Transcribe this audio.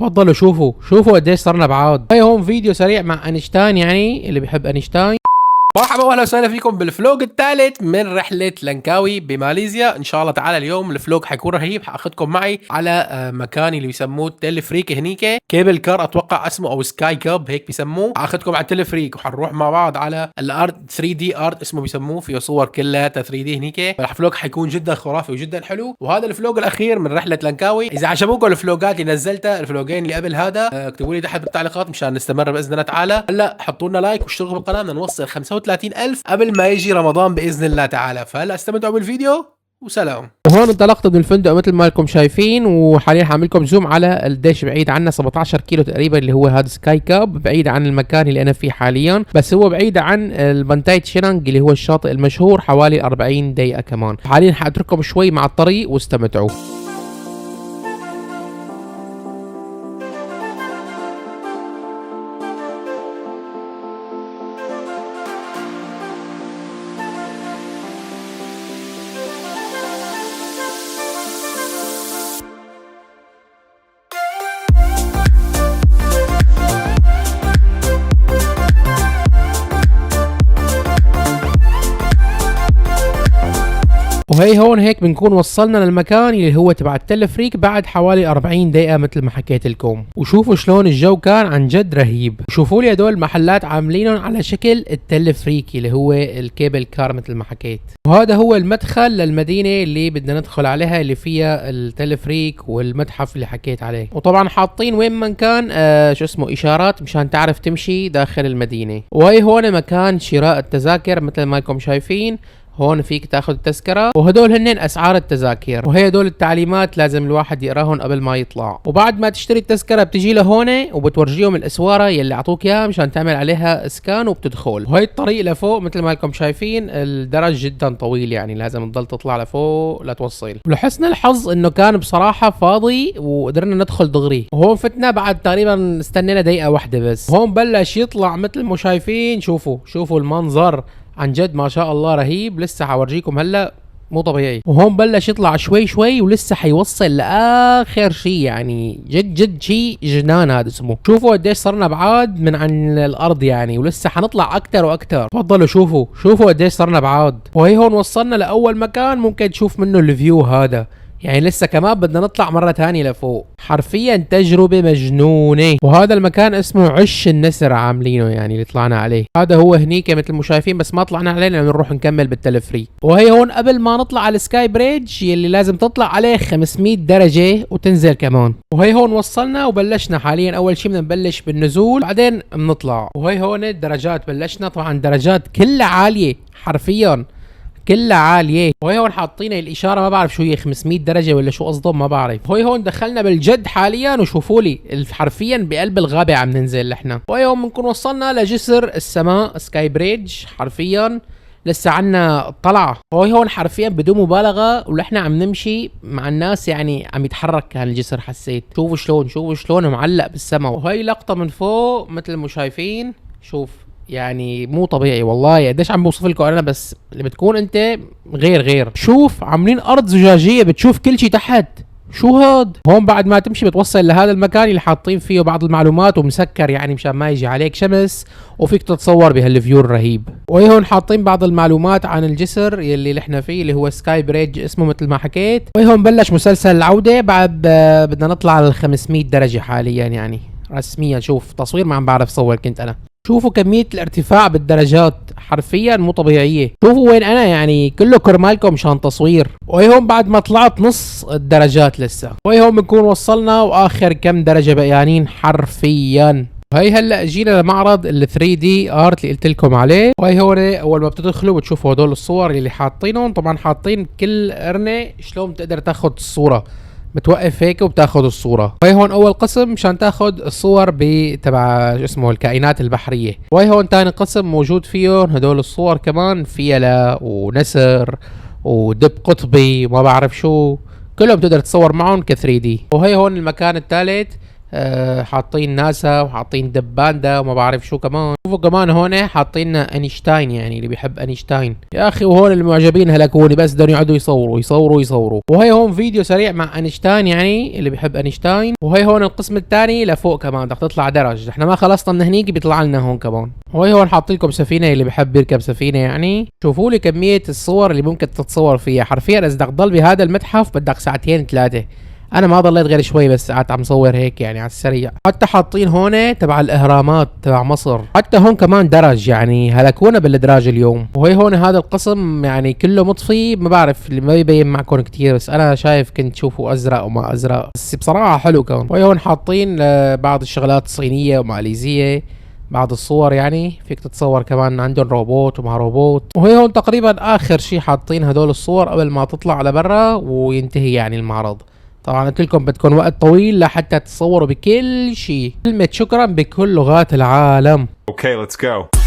تفضلوا شوفوا قديش صرنا بعاد. هاي هون فيديو سريع مع انشتاين، يعني اللي بيحب انشتاين. مرحبا واهلا وسهلا فيكم بالفلوج الثالث من رحله لانكاوي بماليزيا. ان شاء الله تعالى اليوم الفلوج حيكون رهيب. حاخذكم معي على مكان اللي بيسموه تلفريك، هنيك كيبل كار اتوقع اسمه، او سكاي كاب هيك بيسموه. حاخذكم على تلفريك وحنروح مع بعض على الارت 3 دي ارت اسمه بيسموه، فيه صور كلها 3 دي هنيك. الفلوج حيكون جدا خرافي وجدا حلو، وهذا الفلوج الاخير من رحله لانكاوي. اذا عجبوكم الفلوجات اللي نزلتها، الفلوجين اللي قبل هذا، اكتبوا لي تحت بالتعليقات مشان نستمر باذن الله تعالى. هلا حطوا لنا لايك واشتركوا بالقناه، بدنا نوصل 35,000 قبل ما يجي رمضان باذن الله تعالى. فهلا استمتعوا بالفيديو وسلام. وهون انطلقت من الفندق مثل ما انكم شايفين، وحاليا حاعمل لكم زوم على الدش بعيد عنا 17 كيلو تقريبا، اللي هو هذا سكاي كاب، بعيد عن المكان اللي انا فيه حاليا، بس هو بعيد عن البنتاي تشيرانج اللي هو الشاطئ المشهور، حوالي 40 دقيقه كمان. حاليا حاترككم شوي مع الطريق واستمتعوا. وهي هون هيك بنكون وصلنا للمكان اللي هو تبع التلفريك بعد حوالي 40 دقيقة مثل ما حكيت لكم. وشوفوا شلون الجو كان عن جد رهيب. وشوفوا لي هدول المحلات عاملينهم على شكل التلفريك اللي هو الكيبل كار مثل ما حكيت. وهذا هو المدخل للمدينة اللي بدنا ندخل عليها، اللي فيها التلفريك والمتحف اللي حكيت عليه. وطبعا حاطين وين ما كان شو اسمه اشارات مشان تعرف تمشي داخل المدينة. وهي هون مكان شراء التذاكر مثل ما انكم شايفين. هون فيك تاخذ التذكرة، وهدول هن اسعار التذاكر، وهي هدول التعليمات لازم الواحد يقراهم قبل ما يطلع. وبعد ما تشتري التذكرة بتجي لهون وبتورجيهم الاسوارة يلي اعطوك اياها مشان تعمل عليها اسكان وبتدخل. وهي الطريق لفوق مثل ما انكم شايفين، الدرج جدا طويل، يعني لازم تضل تطلع لفوق لتوصل. ولحسن الحظ انه كان بصراحة فاضي وقدرنا ندخل دغري. وهون فتنا بعد تقريبا استنينا دقيقة واحدة بس. هون بلش يطلع مثل ما شايفين. شوفوا المنظر عن جد ما شاء الله رهيب. لسه حورجيكم هلا، مو طبيعي. وهون بلش يطلع شوي شوي ولسه حيوصل لاخر شيء، يعني جد شيء جنان هذا اسمه. شوفوا قديش صرنا بعاد من عن الارض يعني، ولسه حنطلع اكثر واكثر. تفضلوا شوفوا قديش صرنا بعاد. وهي هون وصلنا لاول مكان ممكن تشوف منه الفيو هذا، يعني لسه كمان بدنا نطلع مرة تانية لفوق. حرفيا تجربة مجنونة. وهذا المكان اسمه عش النسر عاملينه، يعني اللي طلعنا عليه. هذا هو هنيك مثل ما شايفين، بس ما طلعنا عليه لأنه نروح نكمل بالتلفريك. وهي هون قبل ما نطلع على السكاي بريدج يلي لازم تطلع عليه 500 درجة وتنزل كمان. وهي هون وصلنا وبلشنا حاليا. أول شيء بدنا نبلش بالنزول بعدين بنطلع. وهي هون الدرجات بلشنا. طبعا درجات كلها عالية حرفيا، كلها عالية. وهي هون حاطين الإشارة، ما بعرف شو هي 500 درجة ولا شو قصدهم، ما بعرف. وهي هون دخلنا بالجد حاليا، وشوفوا لي حرفيا بقلب الغابة عم ننزل احنا. وهي هون بنكون وصلنا لجسر السماء سكاي بريدج حرفيا. لسه عنا طلعة. وهي هون حرفيا بدون مبالغة ونحن عم نمشي مع الناس، يعني عم يتحرك كان الجسر. حسيت شوفوا شلون معلق بالسماء. وهي لقطة من فوق مثل ما شايفين. شوف يعني مو طبيعي والله. قديش عم بوصف لكم انا، بس اللي بتكون انت غير. شوف عاملين ارض زجاجيه بتشوف كل شيء تحت. شو هاد؟ هون بعد ما تمشي بتوصل لهذا المكان اللي حاطين فيه بعض المعلومات ومسكر، يعني مشان ما يجي عليك شمس، وفيك تتصور بهالفيو الرهيب. وهي هون حاطين بعض المعلومات عن الجسر يلي نحن فيه، اللي هو سكاي بريدج اسمه مثل ما حكيت. وهي هون بلش مسلسل العوده. بعد بدنا نطلع على 500 درجه حاليا، يعني رسميا. شوف تصوير ما عم بعرف صور كنت انا. شوفوا كمية الارتفاع بالدرجات حرفيا مو طبيعية. شوفوا وين انا، يعني كله كرمالكم مشان تصوير. وهي هون بعد ما طلعت نص الدرجات لسه. وهي هون بنكون وصلنا واخر كم درجة بقيانين حرفيا. هي هلا جينا لمعرض ال 3 دي ارت اللي قلت لكم عليه. وهي هون اول ما بتدخلوا بتشوفوا هدول الصور اللي حاطينهم. طبعا حاطين كل قرنة شلون بتقدر تاخذ الصورة. بتوقف هيك وبتاخذ الصورة. وهي هون اول قسم مشان تاخذ الصور تبع اسمه الكائنات البحرية. وهي هون تاني قسم موجود فيهم هدول الصور كمان، فيلة ونسر ودب قطبي وما بعرف شو، كلهم بتقدر تصور معهم ك 3 دي. وهي هون المكان الثالث حاطين ناسا وحاطين دباندا وما بعرف شو كمان. شوفوا كمان هون حاطين اينشتاين، يعني اللي بيحب اينشتاين يا اخي. وهون المعجبين هلكوني بس بدهم يقعدوا يصوروا. وهي هون فيديو سريع مع اينشتاين، يعني اللي بيحب اينشتاين. وهي هون القسم الثاني لفوق كمان، بدك تطلع درج، احنا ما خلصنا من هنيك بيطلع لنا هون كمان. وهي هون حاطين لكم سفينه اللي بيحب يركب سفينه يعني. شوفوا لي كميه الصور اللي ممكن تتصور فيها، حرفيا اذا بدك تضل بهذا المتحف بدك ساعتين 3. انا ما ضليت غير شوي بس قعدت عم صور هيك يعني على السريع. حتى حاطين هون تبع الاهرامات تبع مصر، حتى هون كمان درج، يعني هلكونا بالادراج اليوم. وهي هون هذا القسم يعني كله مطفي، ما بعرف اللي ما يبين معكم كتير، بس انا شايف كنت تشوفوا ازرق وما ازرق، بس بصراحه حلو كان. وهي هون حاطين بعض الشغلات صينيه وماليزيه، بعض الصور يعني فيك تتصور كمان عندهم روبوت ومع روبوت. وهي هون تقريبا اخر شي حاطين هدول الصور قبل ما تطلع على برا وينتهي يعني المعرض. طبعا قلت لكم بدكم وقت طويل لحتى تتصوروا بكل شيء. كلمة شكرا بكل لغات العالم. Okay, let's go.